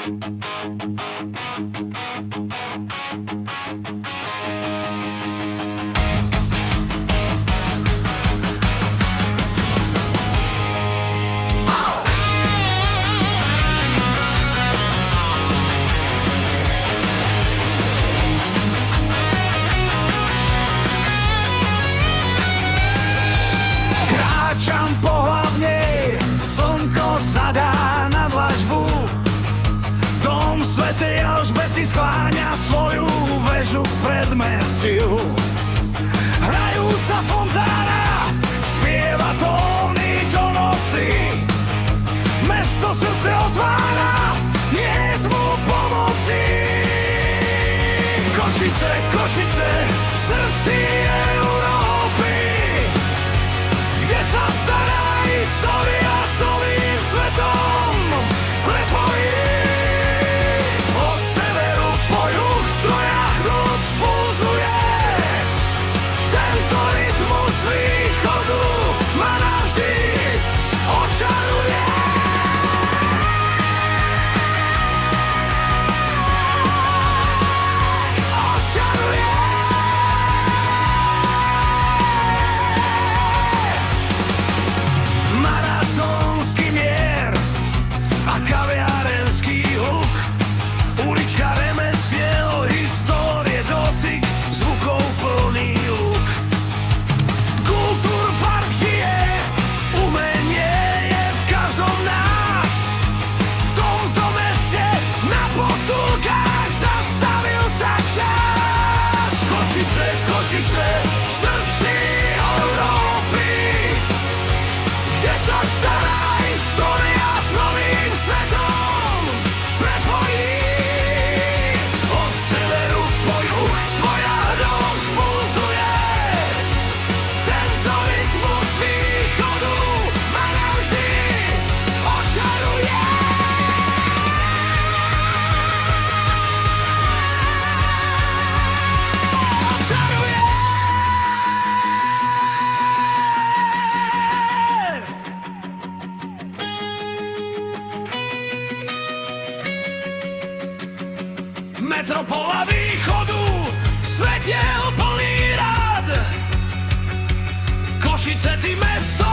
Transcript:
Kráčam po hlavnej, slnko sadá na dlažbu. Dom svätej Alžbety skláňa svoju väžu k predmestiu. Hrajúca fontána spieva tóny do noci. Mesto srdce otvára, niet mu pomoci. Košice, Košice, v srdci Európy, kde sa stará história s novým svetom prepojí. Od severu po juh tvoja hruď spulzuje. Tento rytmus východu ma navždy očaruje. Očaruje. Maratónsky mier a kaviarenský hluk. Ulička remesiel, histórie, dotyk, zvukov plný luk. Kultúrpark žije, umenie je v každom nás. V tomto meste na potulkách zastavil sa čas. Košice, Košice, v srdci Európy, kde sa stará história s novým svetom prepojí. Od severu po juh tvoja hruď spulzuje. Tento rytmus východu ma navždy očaruje. Očaruje. Metropola východu, svetiel plný rád. Košice, ty mesto